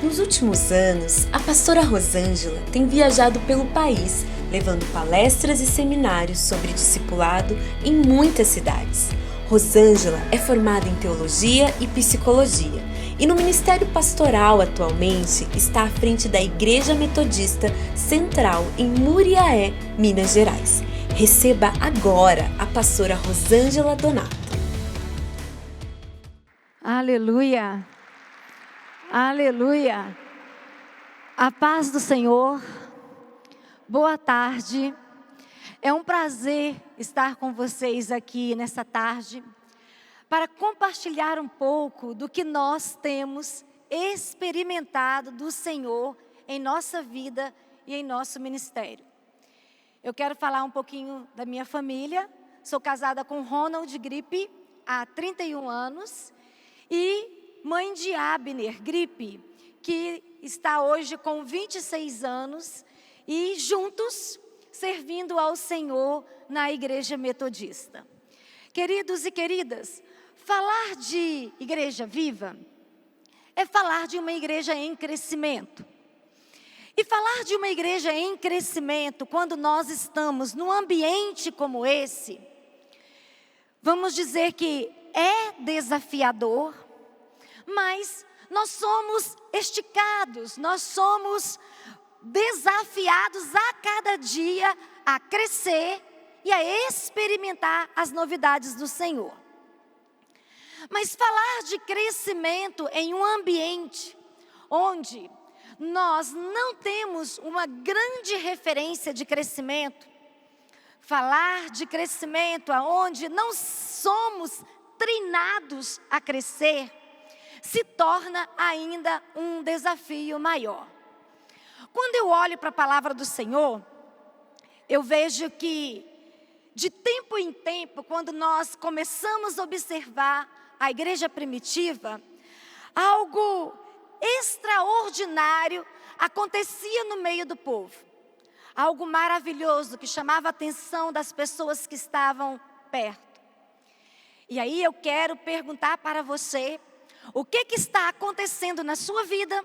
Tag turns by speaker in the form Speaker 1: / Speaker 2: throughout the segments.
Speaker 1: Nos últimos anos, a pastora Rosângela tem viajado pelo país, levando palestras e seminários sobre discipulado em muitas cidades. Rosângela é formada em teologia e psicologia e no ministério pastoral atualmente está à frente da Igreja Metodista Central em Muriaé, Minas Gerais. Receba agora a pastora Rosângela Donato.
Speaker 2: Aleluia, aleluia, a paz do Senhor, boa tarde, é um prazer estar com vocês aqui nessa tarde, para compartilhar um pouco do que nós temos experimentado do Senhor em nossa vida e em nosso ministério. Eu quero falar um pouquinho da minha família, sou casada com Ronald Gripe há 31 anos, e mãe de Abner Gripe, que está hoje com 26 anos e juntos servindo ao Senhor na Igreja Metodista. Queridos e queridas, falar de igreja viva é falar de uma igreja em crescimento. E falar de uma igreja em crescimento, quando nós estamos num ambiente como esse, vamos dizer que é desafiador, mas nós somos esticados, nós somos desafiados a cada dia a crescer e a experimentar as novidades do Senhor. Mas falar de crescimento em um ambiente onde nós não temos uma grande referência de crescimento, falar de crescimento aonde não somos treinados a crescer, se torna ainda um desafio maior. Quando eu olho para a palavra do Senhor, eu vejo que de tempo em tempo, quando nós começamos a observar a igreja primitiva, algo extraordinário acontecia no meio do povo. Algo maravilhoso que chamava a atenção das pessoas que estavam perto. E aí eu quero perguntar para você, o que está acontecendo na sua vida?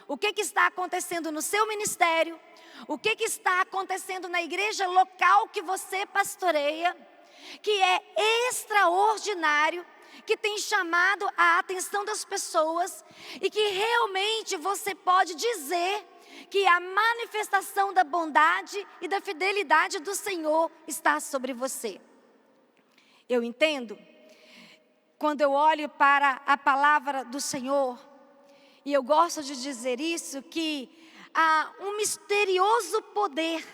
Speaker 2: O que está acontecendo no seu ministério? O que está acontecendo na igreja local que você pastoreia? Que é extraordinário, que tem chamado a atenção das pessoas e que realmente você pode dizer que a manifestação da bondade e da fidelidade do Senhor está sobre você. Eu entendo, quando eu olho para a palavra do Senhor, e eu gosto de dizer isso, que há um misterioso poder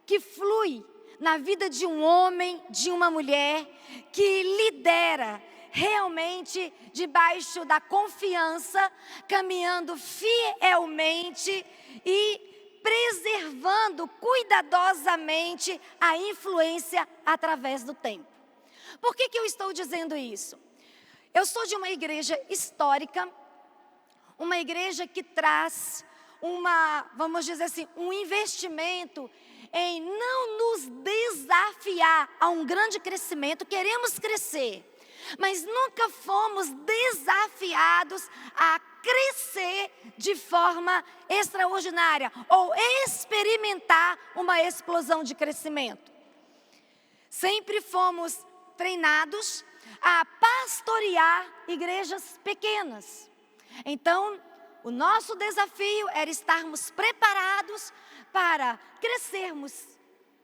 Speaker 2: que flui na vida de um homem, de uma mulher, que lidera realmente debaixo da confiança, caminhando fielmente e preservando cuidadosamente a influência através do tempo. Por que eu estou dizendo isso? Eu sou de uma igreja histórica, uma igreja que traz vamos dizer assim, um investimento em não nos desafiar a um grande crescimento. Queremos crescer, mas nunca fomos desafiados a crescer de forma extraordinária ou experimentar uma explosão de crescimento. Sempre fomos treinados a pastorear igrejas pequenas. Então, o nosso desafio era estarmos preparados para crescermos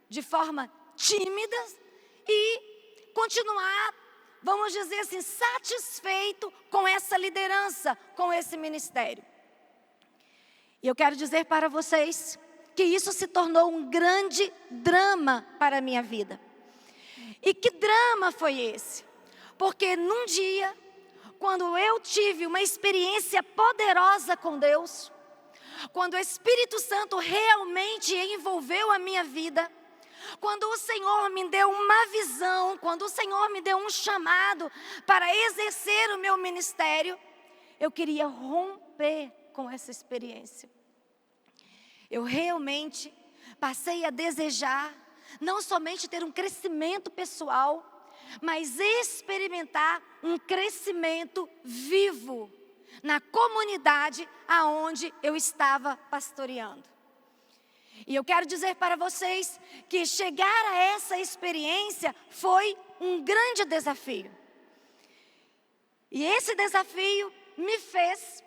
Speaker 2: de forma tímida e continuar, vamos dizer assim, satisfeito com essa liderança, com esse ministério. E eu quero dizer para vocês que isso se tornou um grande drama para a minha vida. E que drama foi esse? Porque num dia, quando eu tive uma experiência poderosa com Deus, quando o Espírito Santo realmente envolveu a minha vida, quando o Senhor me deu uma visão, quando o Senhor me deu um chamado para exercer o meu ministério, eu queria romper com essa experiência. Eu realmente passei a desejar não somente ter um crescimento pessoal, mas experimentar um crescimento vivo na comunidade aonde eu estava pastoreando. E eu quero dizer para vocês que chegar a essa experiência foi um grande desafio. E esse desafio me fez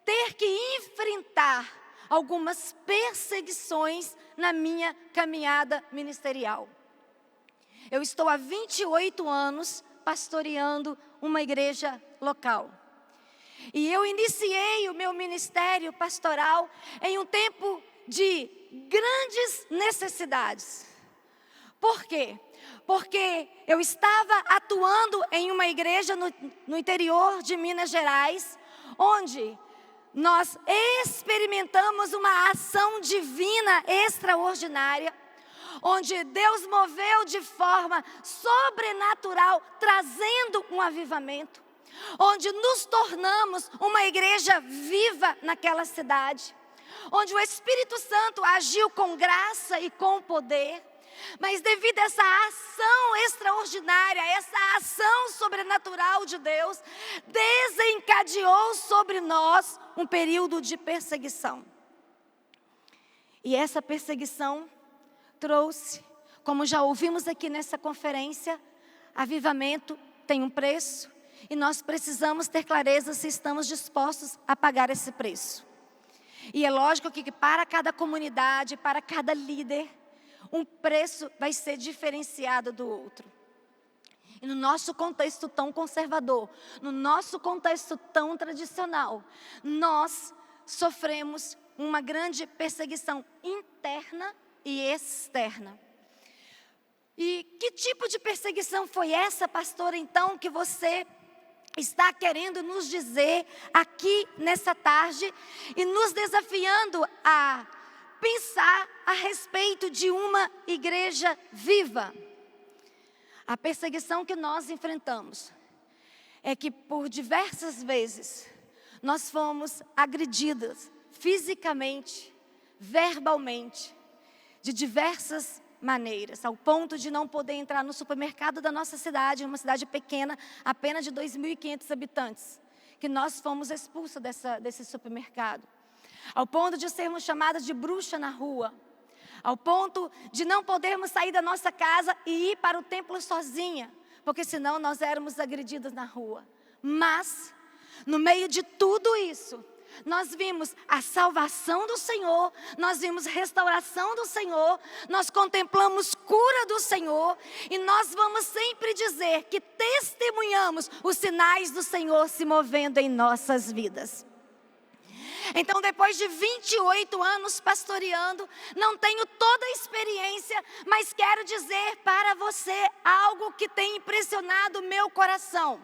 Speaker 2: ter que enfrentar algumas perseguições na minha caminhada ministerial. Eu estou há 28 anos pastoreando uma igreja local. E eu iniciei o meu ministério pastoral em um tempo de grandes necessidades. Por quê? Porque eu estava atuando em uma igreja no interior de Minas Gerais, onde nós experimentamos uma ação divina extraordinária, onde Deus moveu de forma sobrenatural, trazendo um avivamento, onde nos tornamos uma igreja viva naquela cidade, onde o Espírito Santo agiu com graça e com poder. Mas devido a essa ação extraordinária, essa ação sobrenatural de Deus, desencadeou sobre nós um período de perseguição. E essa perseguição trouxe, como já ouvimos aqui nessa conferência, avivamento tem um preço e nós precisamos ter clareza se estamos dispostos a pagar esse preço. E é lógico que para cada comunidade, para cada líder, um preço vai ser diferenciado do outro. E no nosso contexto tão conservador, no nosso contexto tão tradicional, nós sofremos uma grande perseguição interna e externa. E que tipo de perseguição foi essa, pastora, então, que você está querendo nos dizer aqui nessa tarde e nos desafiando a pensar a respeito de uma igreja viva? A perseguição que nós enfrentamos é que por diversas vezes nós fomos agredidas fisicamente, verbalmente, de diversas maneiras, ao ponto de não poder entrar no supermercado da nossa cidade, uma cidade pequena, apenas de 2.500 habitantes, que nós fomos expulsos desse supermercado. Ao ponto de sermos chamadas de bruxa na rua, ao ponto de não podermos sair da nossa casa e ir para o templo sozinha, porque senão nós éramos agredidas na rua. Mas, no meio de tudo isso, nós vimos a salvação do Senhor, nós vimos restauração do Senhor, nós contemplamos cura do Senhor, e nós vamos sempre dizer que testemunhamos os sinais do Senhor se movendo em nossas vidas. Então, depois de 28 anos pastoreando, não tenho toda a experiência, mas quero dizer para você algo que tem impressionado o meu coração.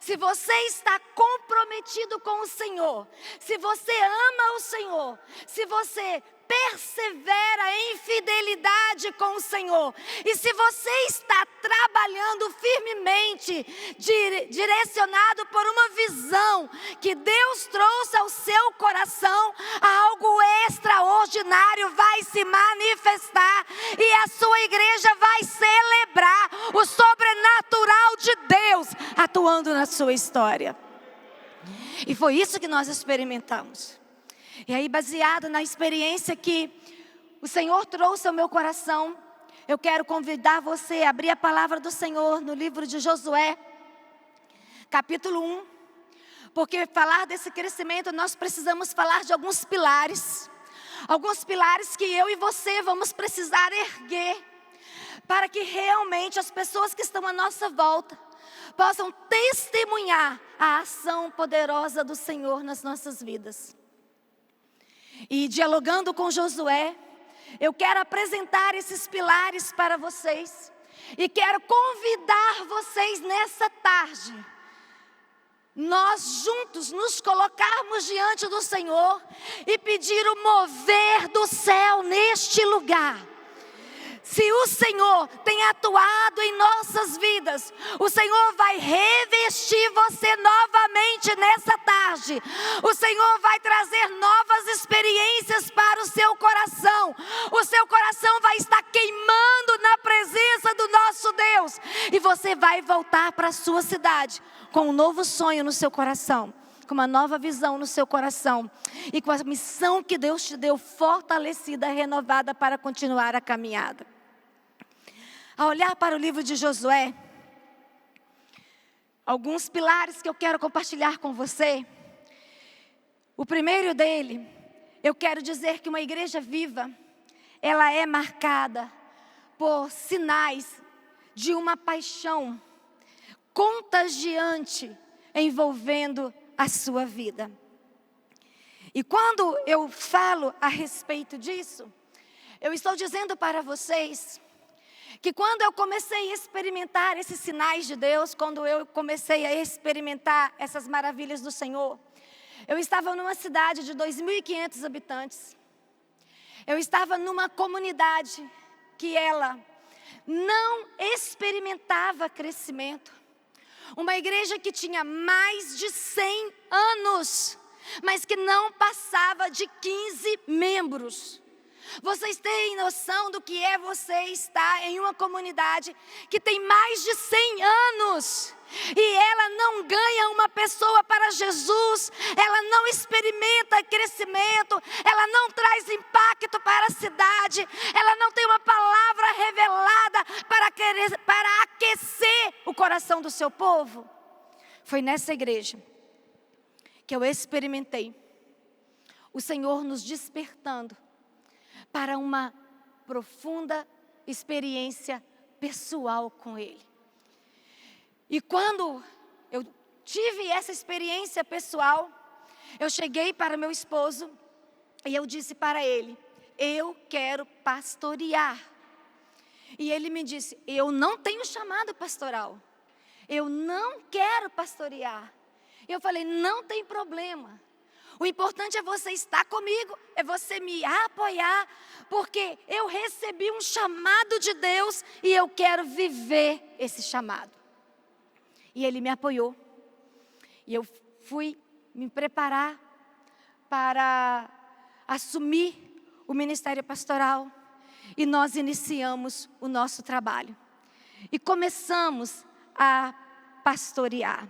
Speaker 2: Se você está comprometido com o Senhor, se você ama o Senhor, se você persevera em fidelidade com o Senhor, e se você está trabalhando firmemente, direcionado por uma visão que Deus trouxe ao seu coração, algo extraordinário vai se manifestar e a sua igreja vai celebrar o sobrenatural de Deus atuando na sua história. E foi isso que nós experimentamos. E aí, baseado na experiência que o Senhor trouxe ao meu coração, eu quero convidar você a abrir a palavra do Senhor no livro de Josué, capítulo 1. Porque falar desse crescimento, nós precisamos falar de alguns pilares. Alguns pilares que eu e você vamos precisar erguer, para que realmente as pessoas que estão à nossa volta possam testemunhar a ação poderosa do Senhor nas nossas vidas. E dialogando com Josué, eu quero apresentar esses pilares para vocês. E quero convidar vocês nessa tarde, nós juntos nos colocarmos diante do Senhor e pedir o mover do céu neste lugar. Se o Senhor tem atuado em nossas vidas, o Senhor vai revestir você novamente nessa tarde. O Senhor vai trazer novas experiências para o seu coração. O seu coração vai estar queimando na presença do nosso Deus. E você vai voltar para a sua cidade com um novo sonho no seu coração. com uma nova visão no seu coração e com a missão que Deus te deu fortalecida, renovada para continuar a caminhada. Ao olhar para o livro de Josué, alguns pilares que eu quero compartilhar com você. O primeiro dele, eu quero dizer que uma igreja viva, ela é marcada por sinais de uma paixão contagiante envolvendo a sua vida. E quando eu falo a respeito disso, eu estou dizendo para vocês que quando eu comecei a experimentar esses sinais de Deus, quando eu comecei a experimentar essas maravilhas do Senhor, eu estava numa cidade de 2.500 habitantes. Eu estava numa comunidade que ela não experimentava crescimento. Uma igreja que tinha mais de 100 anos, mas que não passava de 15 membros. Vocês têm noção do que é você estar em uma comunidade que tem mais de 100 anos e ela não ganha uma pessoa para Jesus, ela não experimenta crescimento, ela não traz impacto para a cidade, ela não tem uma palavra revelada para aquecer o coração do seu povo? Foi nessa igreja que eu experimentei o Senhor nos despertando para uma profunda experiência pessoal com Ele. E quando eu tive essa experiência pessoal, eu cheguei para meu esposo e eu disse para ele: eu quero pastorear. E ele me disse: eu não tenho chamado pastoral, eu não quero pastorear. Eu falei: não tem problema. O importante é você estar comigo, é você me apoiar, porque eu recebi um chamado de Deus e eu quero viver esse chamado. E ele me apoiou. E eu fui me preparar para assumir o ministério pastoral. E nós iniciamos o nosso trabalho. E começamos a pastorear.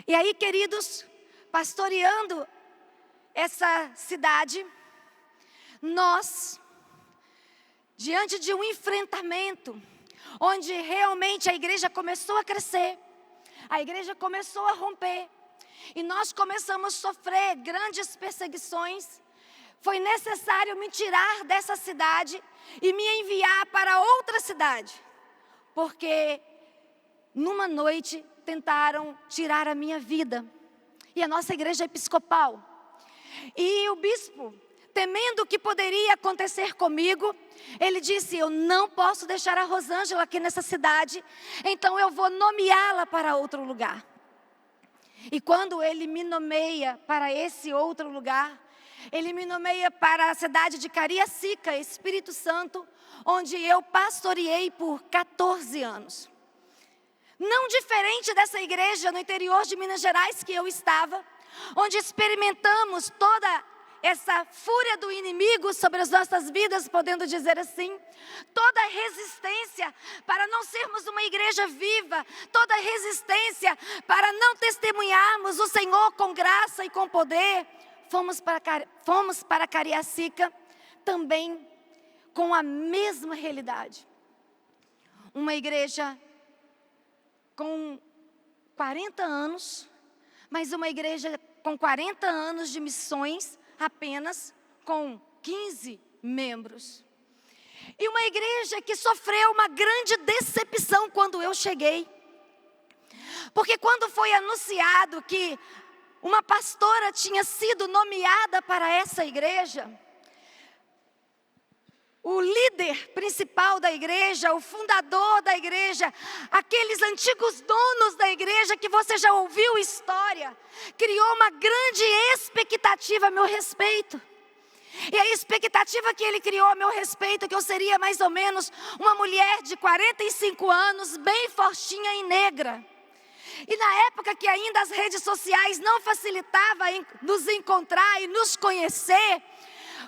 Speaker 2: E aí, queridos, pastoreando essa cidade, nós, diante de um enfrentamento, onde realmente a igreja começou a crescer, a igreja começou a romper, e nós começamos a sofrer grandes perseguições, foi necessário me tirar dessa cidade e me enviar para outra cidade, porque numa noite tentaram tirar a minha vida. E a nossa igreja é episcopal. E o bispo, temendo o que poderia acontecer comigo, ele disse: eu não posso deixar a Rosângela aqui nessa cidade, então eu vou nomeá-la para outro lugar. E quando ele me nomeia para esse outro lugar, ele me nomeia para a cidade de Cariacica, Espírito Santo, onde eu pastoreei por 14 anos. Não diferente dessa igreja no interior de Minas Gerais que eu estava, onde experimentamos toda essa fúria do inimigo sobre as nossas vidas, podendo dizer assim, toda resistência para não sermos uma igreja viva, toda resistência para não testemunharmos o Senhor com graça e com poder. Fomos para Cariacica também com a mesma realidade. Uma igreja com 40 anos, mas uma igreja com 40 anos de missões, apenas com 15 membros. E uma igreja que sofreu uma grande decepção quando eu cheguei. Porque quando foi anunciado que uma pastora tinha sido nomeada para essa igreja, o líder principal da igreja, o fundador da igreja, aqueles antigos donos da igreja que você já ouviu história, criou uma grande expectativa a meu respeito. E a expectativa que ele criou a meu respeito, que eu seria mais ou menos uma mulher de 45 anos, bem fortinha e negra. E na época que ainda as redes sociais não facilitavam nos encontrar e nos conhecer,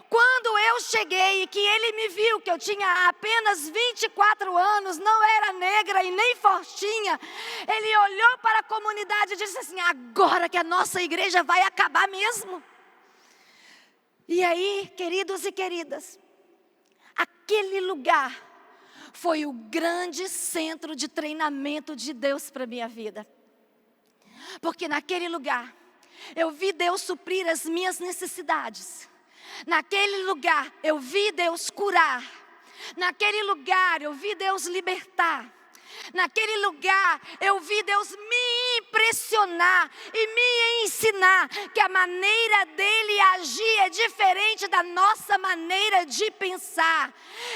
Speaker 2: Quando eu cheguei e que ele me viu, que eu tinha apenas 24 anos, não era negra e nem fortinha, ele olhou para a comunidade e disse assim: agora que a nossa igreja vai acabar mesmo. E aí, queridos e queridas, aquele lugar foi o grande centro de treinamento de Deus para a minha vida. Porque naquele lugar, eu vi Deus suprir as minhas necessidades. Naquele lugar, eu vi Deus curar. Naquele lugar, eu vi Deus libertar. Naquele lugar, eu vi Deus me impressionar e me ensinar que a maneira dele agir é diferente da nossa maneira de pensar.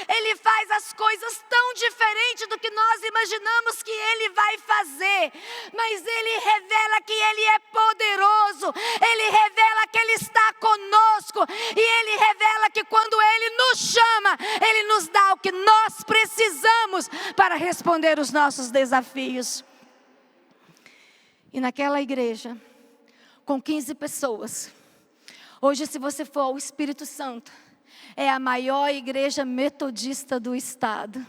Speaker 2: Ele faz as coisas tão diferentes do que nós imaginamos que ele vai fazer. Mas ele revela que ele é poderoso. Ele revela que ele está conosco. E ele revela que quando ele nos chama, ele nos dá o que nós precisamos para responder os nossos desafios. E naquela igreja, com 15 pessoas, hoje, se você for ao Espírito Santo, é a maior igreja metodista do estado.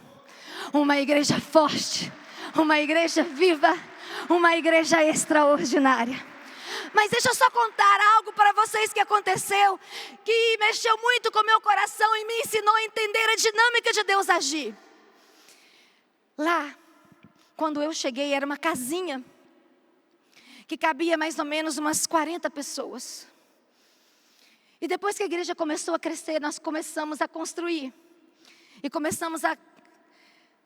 Speaker 2: Uma igreja forte, uma igreja viva, uma igreja extraordinária. Mas deixa eu só contar algo para vocês que aconteceu, que mexeu muito com o meu coração e me ensinou a entender a dinâmica de Deus agir. Lá, quando eu cheguei, era uma casinha que cabia mais ou menos umas 40 pessoas. E depois que a igreja começou a crescer, nós começamos a construir. E começamos a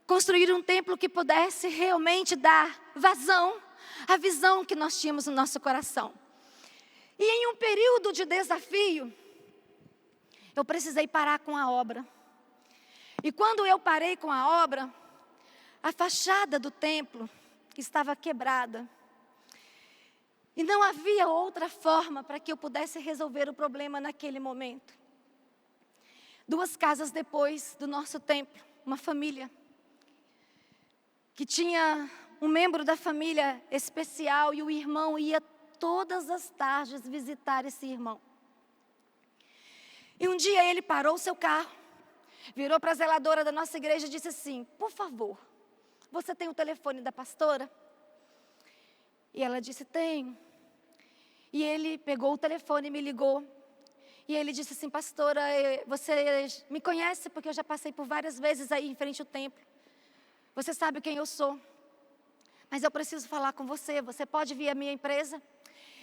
Speaker 2: construir um templo que pudesse realmente dar vazão à visão que nós tínhamos no nosso coração. E em um período de desafio, eu precisei parar com a obra. E quando eu parei com a obra, a fachada do templo estava quebrada. E não havia outra forma para que eu pudesse resolver o problema naquele momento. 2 casas depois do nosso templo, uma família que tinha um membro da família especial e o irmão ia todas as tardes visitar esse irmão. E um dia ele parou o seu carro, virou para a zeladora da nossa igreja e disse assim: por favor, você tem o telefone da pastora? E ela disse: tenho. E ele pegou o telefone e me ligou. E ele disse assim: pastora, você me conhece porque eu já passei por várias vezes aí em frente ao templo. Você sabe quem eu sou. Mas eu preciso falar com você. Você pode vir à minha empresa?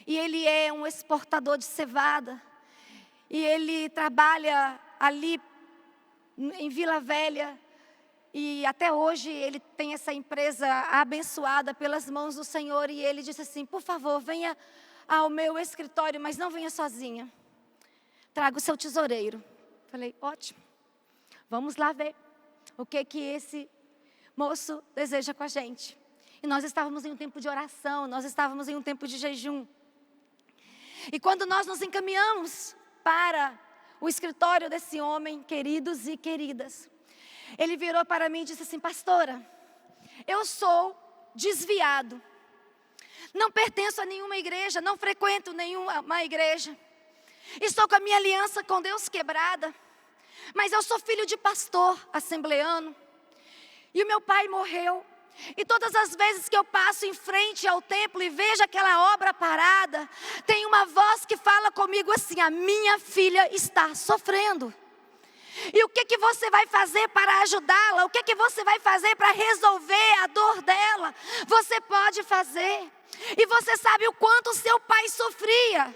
Speaker 2: E ele é um exportador de cevada. E ele trabalha ali em Vila Velha. E até hoje ele tem essa empresa abençoada pelas mãos do Senhor. E ele disse assim: por favor, venha ao meu escritório, mas não venha sozinha. Traga o seu tesoureiro. Falei: ótimo. Vamos lá ver o que esse moço deseja com a gente. E nós estávamos em um tempo de oração, nós estávamos em um tempo de jejum. E quando nós nos encaminhamos para o escritório desse homem, queridos e queridas, ele virou para mim e disse assim: pastora, eu sou desviado. Não pertenço a nenhuma igreja, não frequento nenhuma igreja. Estou com a minha aliança com Deus quebrada. Mas eu sou filho de pastor assembleano. E o meu pai morreu. E todas as vezes que eu passo em frente ao templo e vejo aquela obra parada, tem uma voz que fala comigo assim: a minha filha está sofrendo. E o que você vai fazer para ajudá-la? O que você vai fazer para resolver a dor dela? Você pode fazer. E você sabe o quanto seu pai sofria.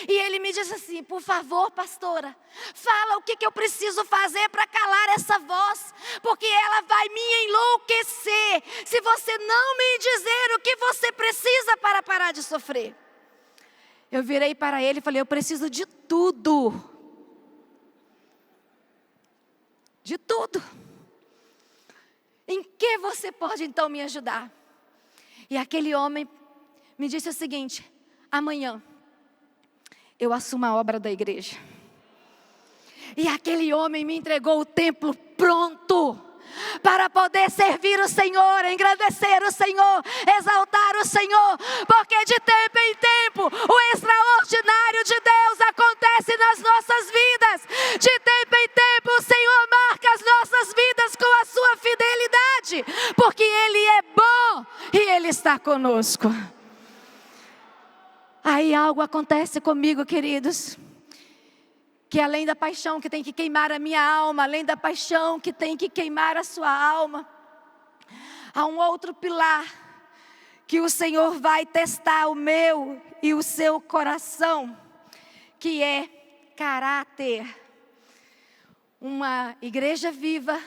Speaker 2: E ele me disse assim: por favor, pastora, fala o que eu preciso fazer para calar essa voz, porque ela vai me enlouquecer se você não me dizer o que você precisa para parar de sofrer. Eu virei para ele e falei: eu preciso de tudo. De tudo. Em que você pode então me ajudar? E aquele homem me disse o seguinte: amanhã eu assumo a obra da igreja. E aquele homem me entregou o templo pronto para poder servir o Senhor, engrandecer o Senhor, exaltar o Senhor, porque de tempo em tempo o extraordinário de Deus acontece nas nossas vidas. conosco. Aí algo acontece comigo, queridos, que além da paixão que tem que queimar a minha alma, além da paixão que tem que queimar a sua alma, há um outro pilar que o Senhor vai testar o meu e o seu coração, que é caráter. Uma igreja viva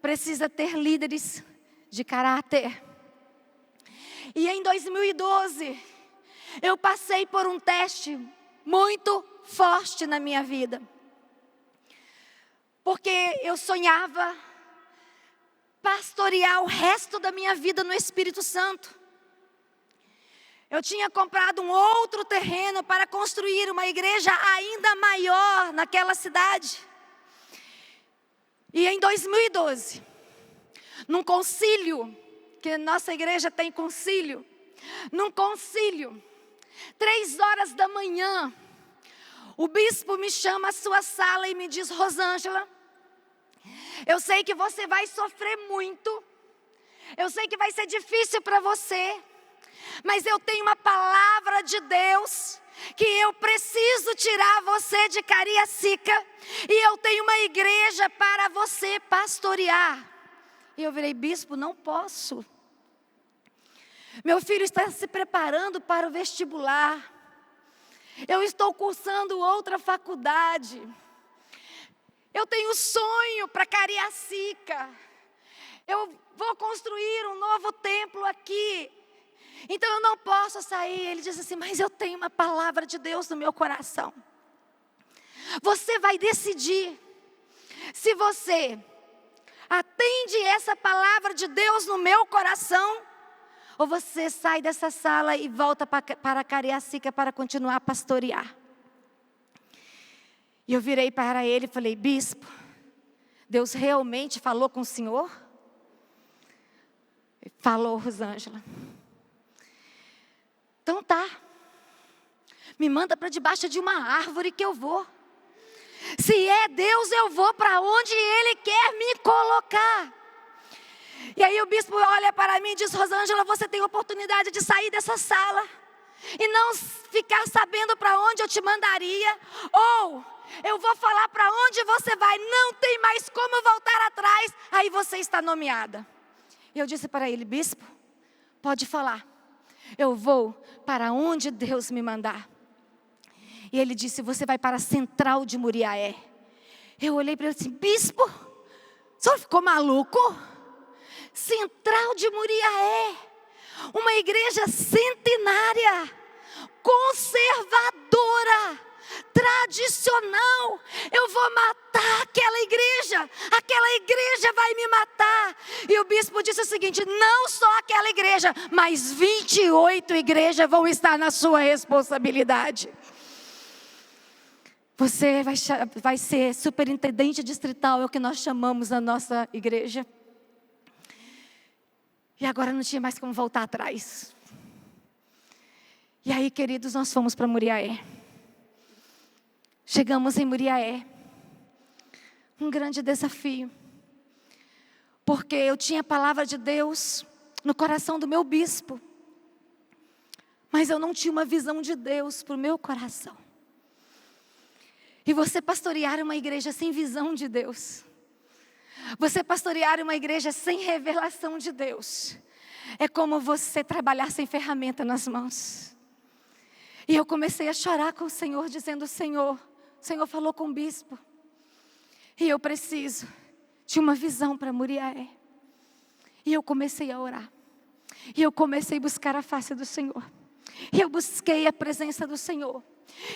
Speaker 2: precisa ter líderes de caráter. E em 2012, eu passei por um teste muito forte na minha vida. Porque eu sonhava pastorear o resto da minha vida no Espírito Santo. Eu tinha comprado um outro terreno para construir uma igreja ainda maior naquela cidade. E em 2012, num concílio, que nossa igreja tem concílio, num concílio, 3 horas da manhã, o bispo me chama à sua sala e me diz: Rosângela, eu sei que você vai sofrer muito, eu sei que vai ser difícil para você, mas eu tenho uma palavra de Deus que eu preciso tirar você de Cariacica e eu tenho uma igreja para você pastorear. E eu virei: bispo, não posso. Meu filho está se preparando para o vestibular. Eu estou cursando outra faculdade. Eu tenho sonho para Cariacica. Eu vou construir um novo templo aqui. Então eu não posso sair. Ele disse assim: mas eu tenho uma palavra de Deus no meu coração. Você vai decidir se você atende essa palavra de Deus no meu coração, ou você sai dessa sala e volta para Cariacica para continuar a pastorear. E eu virei para ele e falei: bispo, Deus realmente falou com o senhor? Falou, Rosângela. Então tá, me manda para debaixo de uma árvore que eu vou. Se é Deus, eu vou para onde Ele quer me colocar. E aí o bispo olha para mim e diz: Rosângela, você tem oportunidade de sair dessa sala e não ficar sabendo para onde eu te mandaria, ou eu vou falar para onde você vai, não tem mais como voltar atrás, aí você está nomeada. E eu disse para ele: bispo, pode falar, eu vou para onde Deus me mandar. E ele disse: você vai para a Central de Muriaé. Eu olhei para ele assim: bispo, o senhor ficou maluco? Central de Muriaé, uma igreja centenária, conservadora, tradicional. Eu vou matar aquela igreja vai me matar. E o bispo disse o seguinte: não só aquela igreja, mas 28 igrejas vão estar na sua responsabilidade. Você vai ser superintendente distrital, é o que nós chamamos a nossa igreja. E agora não tinha mais como voltar atrás. E aí, queridos, nós fomos para Muriaé. Chegamos em Muriaé. Um grande desafio. Porque eu tinha a palavra de Deus no coração do meu bispo. Mas eu não tinha uma visão de Deus para o meu coração. E você pastorear uma igreja sem visão de Deus, você pastorear uma igreja sem revelação de Deus, é como você trabalhar sem ferramenta nas mãos. E eu comecei a chorar com o Senhor, dizendo: Senhor, o Senhor falou com o bispo, e eu preciso de uma visão para Muriaé. E eu comecei a orar, e eu comecei a buscar a face do Senhor, e eu busquei a presença do Senhor.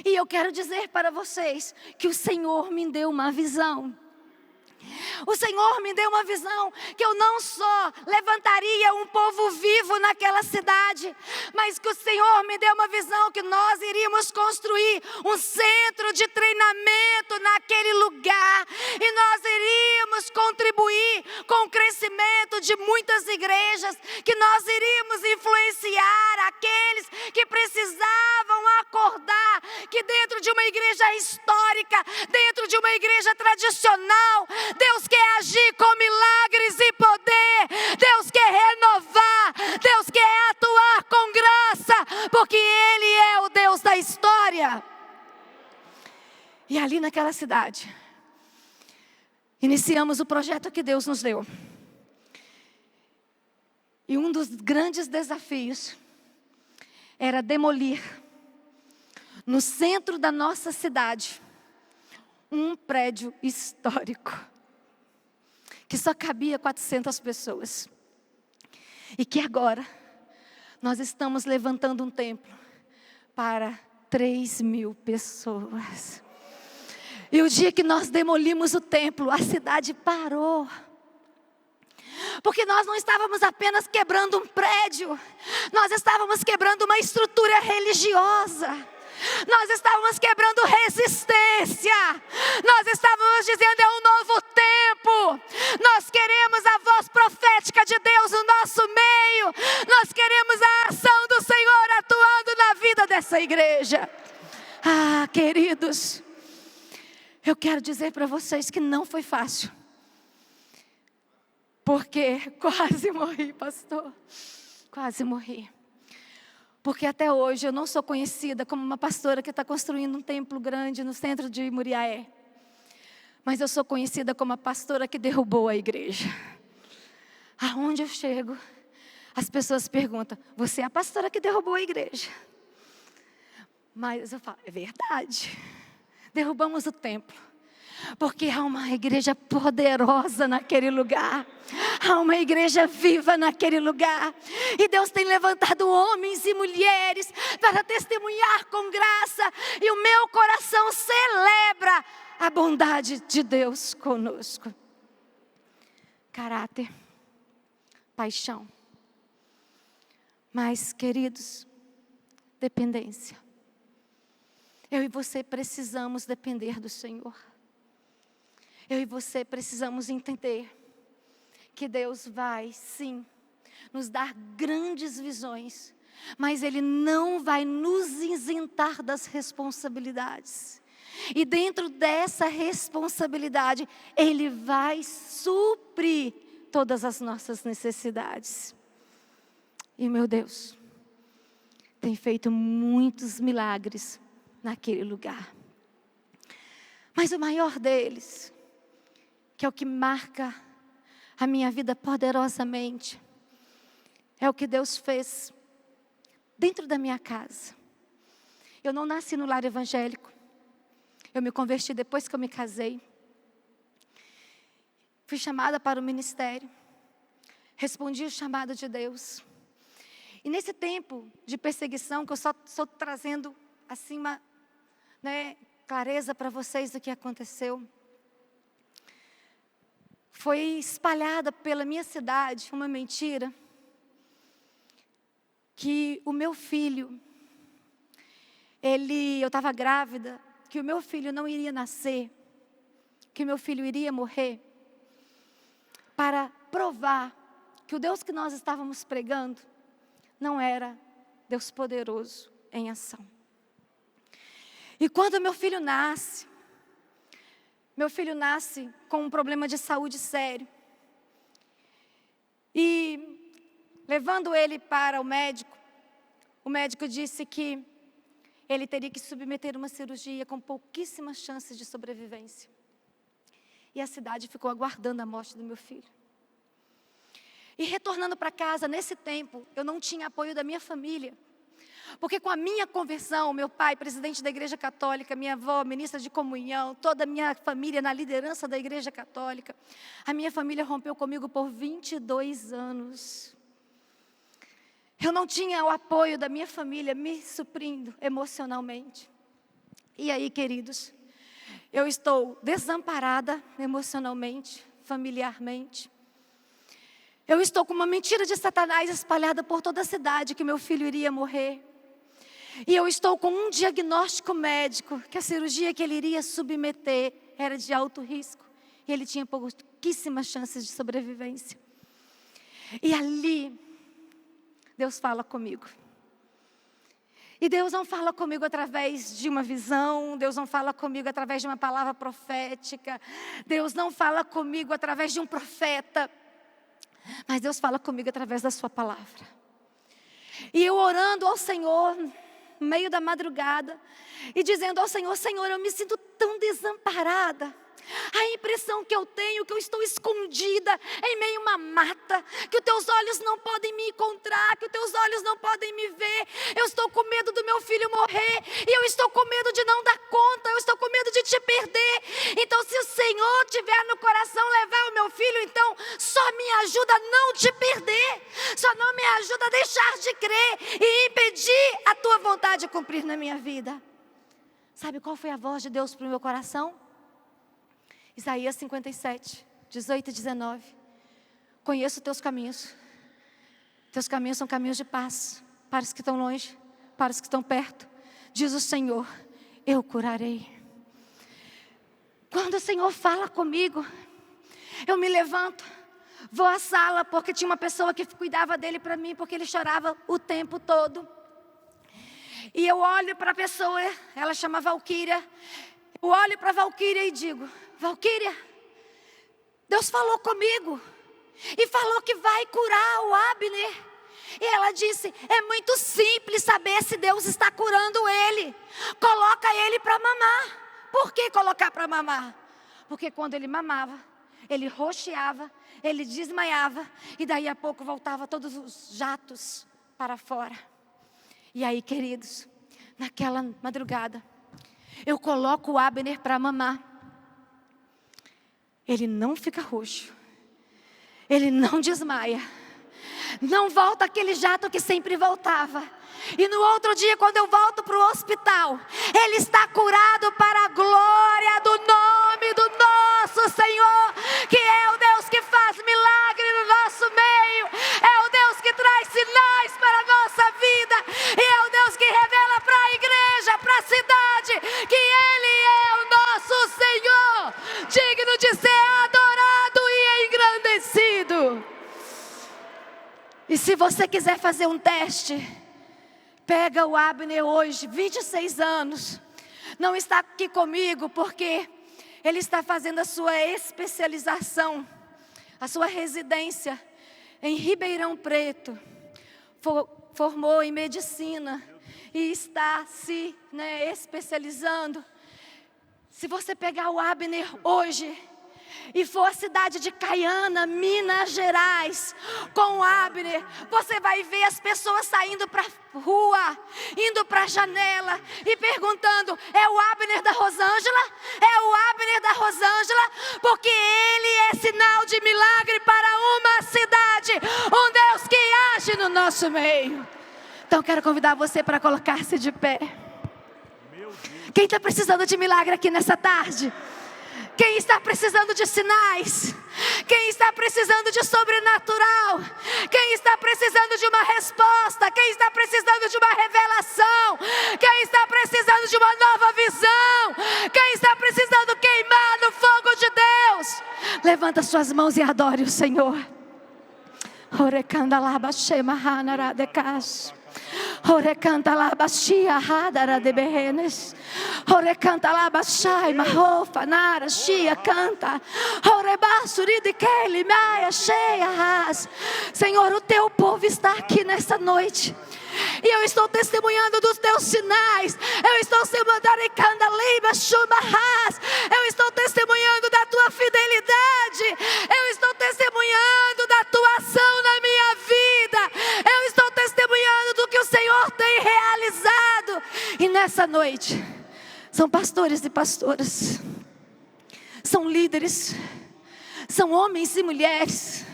Speaker 2: E eu quero dizer para vocês que o Senhor me deu uma visão. O Senhor me deu uma visão que eu não só levantaria um povo vivo naquela cidade, mas que o Senhor me deu uma visão que nós iríamos construir um centro de treinamento naquele lugar, e nós iríamos contribuir com o crescimento de muitas igrejas, que nós iríamos influenciar aqueles que precisavam acordar que dentro de uma igreja histórica, dentro de uma igreja tradicional, Deus quer agir com milagres e poder. Deus quer renovar. Deus quer atuar glória. E ali naquela cidade, iniciamos o projeto que Deus nos deu. E um dos grandes desafios era demolir, no centro da nossa cidade, um prédio histórico, que só cabia 400 pessoas. E que agora, nós estamos levantando um templo para 3.000 pessoas. E o dia que nós demolimos o templo, a cidade parou. Porque nós não estávamos apenas quebrando um prédio, nós estávamos quebrando uma estrutura religiosa. Nós estávamos quebrando resistência. Nós estávamos dizendo: é um novo tempo. Nós queremos a voz profética de Deus no nosso meio. Nós queremos a ação do Senhor atuando na vida dessa igreja. Ah, queridos, eu quero dizer para vocês que não foi fácil. Porque quase morri, pastor. Quase morri. Porque até hoje eu não sou conhecida como uma pastora que está construindo um templo grande no centro de Muriaé. Mas eu sou conhecida como a pastora que derrubou a igreja. Aonde eu chego, as pessoas perguntam: você é a pastora que derrubou a igreja? Mas eu falo: é verdade. Derrubamos o templo. Porque há uma igreja poderosa naquele lugar. Há uma igreja viva naquele lugar. E Deus tem levantado homens e mulheres para testemunhar com graça. E o meu coração celebra a bondade de Deus conosco. Caráter, paixão. Mas, queridos, dependência. Eu e você precisamos depender do Senhor. Eu e você precisamos entender que Deus vai, sim, nos dar grandes visões, mas Ele não vai nos isentar das responsabilidades. E dentro dessa responsabilidade, Ele vai suprir todas as nossas necessidades. E meu Deus, tem feito muitos milagres naquele lugar. Mas o maior deles, que é o que marca a minha vida poderosamente, é o que Deus fez dentro da minha casa. Eu não nasci no lar evangélico. Eu me converti depois que eu me casei. Fui chamada para o ministério. Respondi o chamado de Deus. E nesse tempo de perseguição, que eu só estou trazendo assim uma clareza para vocês do que aconteceu, foi espalhada pela minha cidade uma mentira que o meu filho, eu estava grávida, que o meu filho não iria nascer, que o meu filho iria morrer, para provar que o Deus que nós estávamos pregando não era Deus poderoso em ação. E quando meu filho nasce com um problema de saúde sério. E levando ele para o médico disse que ele teria que submeter uma cirurgia com pouquíssimas chances de sobrevivência. E a cidade ficou aguardando a morte do meu filho. E retornando para casa, nesse tempo, eu não tinha apoio da minha família. Porque com a minha conversão, meu pai, presidente da Igreja Católica, minha avó, ministra de comunhão, toda a minha família na liderança da Igreja Católica, a minha família rompeu comigo por 22 anos. Eu não tinha o apoio da minha família me suprindo emocionalmente. E aí, queridos, eu estou desamparada emocionalmente, familiarmente. Eu estou com uma mentira de Satanás espalhada por toda a cidade que meu filho iria morrer. E eu estou com um diagnóstico médico que a cirurgia que ele iria submeter era de alto risco. E ele tinha pouquíssimas chances de sobrevivência. E ali, Deus fala comigo. E Deus não fala comigo através de uma visão. Deus não fala comigo através de uma palavra profética. Deus não fala comigo através de um profeta. Mas Deus fala comigo através da sua palavra. E eu orando ao Senhor, no meio da madrugada, e dizendo ao Senhor: Senhor, eu me sinto tão desamparada. A impressão que eu tenho que eu estou escondida em meio a uma mata, que os teus olhos não podem me encontrar, que os teus olhos não podem me ver. Eu estou com medo do meu filho morrer, e eu estou com medo de não dar conta, eu estou com medo de te perder. Então, se o Senhor tiver no coração levar o meu filho, então só me ajuda a não te perder, só não me ajuda a deixar de crer e impedir a tua vontade de cumprir na minha vida. Sabe qual foi a voz de Deus para o meu coração? Isaías 57, 18 e 19. Conheço os teus caminhos. Teus caminhos são caminhos de paz, para os que estão longe, para os que estão perto. Diz o Senhor: eu curarei. Quando o Senhor fala comigo, eu me levanto, vou à sala, porque tinha uma pessoa que cuidava dele para mim, porque ele chorava o tempo todo. E eu olho para a pessoa, ela chama Valquíria. Eu olho para a Valquíria e digo: Valquíria, Deus falou comigo e falou que vai curar o Abner. E ela disse: é muito simples saber se Deus está curando ele. Coloca ele para mamar. Por que colocar para mamar? Porque quando ele mamava, ele roxeava, ele desmaiava, e daí a pouco voltava todos os jatos para fora. E aí, queridos, naquela madrugada, eu coloco o Abner para mamar. Ele não fica roxo, ele não desmaia, não volta aquele jato que sempre voltava. E no outro dia, quando eu volto para o hospital, ele está curado para a glória do nome do nosso Senhor, que é o Deus que faz milagre no nosso meio, é o Deus que traz sinais para a nossa vida, e é o Deus que revela para a igreja, para a cidade, que Ele é o nosso Senhor, digno de ser adorado e engrandecido. E se você quiser fazer um teste, pega o Abner hoje, 26 anos, não está aqui comigo porque ele está fazendo a sua especialização, a sua residência em Ribeirão Preto, formou em medicina e está se especializando. Se você pegar o Abner hoje e for à cidade de Caiana, Minas Gerais, com o Abner, você vai ver as pessoas saindo para a rua, indo para a janela e perguntando: é o Abner da Rosângela? É o Abner da Rosângela? Porque ele é sinal de milagre para uma cidade, um Deus que age no nosso meio. Então quero convidar você para colocar-se de pé. Quem está precisando de milagre aqui nessa tarde? Quem está precisando de sinais? Quem está precisando de sobrenatural? Quem está precisando de uma resposta? Quem está precisando de uma revelação? Quem está precisando de uma nova visão? Quem está precisando queimar no fogo de Deus? Levanta suas mãos e adore o Senhor. Ore canta lá baixia radara de berrenes. Ore canta lá baixai marofa nara chia canta. Ore basuri de kele maia cheia ras. Senhor, o teu povo está aqui nessa noite. E eu estou testemunhando dos teus sinais. Eu estou eu estou testemunhando da tua fidelidade. Eu estou testemunhando da tua ação na minha vida. Eu estou testemunhando do que o Senhor tem realizado. E nessa noite, são pastores e pastoras, são líderes, são homens e mulheres,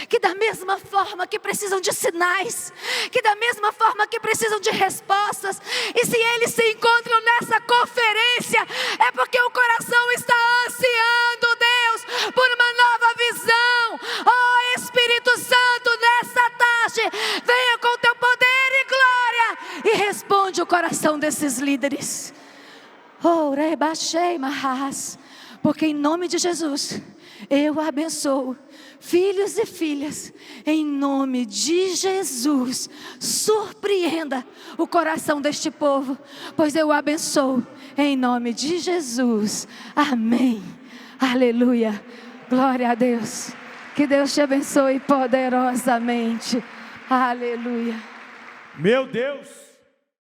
Speaker 2: que da mesma forma que precisam de sinais, que da mesma forma que precisam de respostas, e se eles se encontram nessa conferência, é porque o coração está ansiando, Deus, por uma nova visão. Oh Espírito Santo, nessa tarde, venha com teu poder e glória, e responde o coração desses líderes. Oh, rebaixei marras, porque em nome de Jesus, eu abençoo filhos e filhas, em nome de Jesus. Surpreenda o coração deste povo, pois eu abençoo em nome de Jesus. Amém. Aleluia. Glória a Deus. Que Deus te abençoe poderosamente. Aleluia.
Speaker 3: Meu Deus.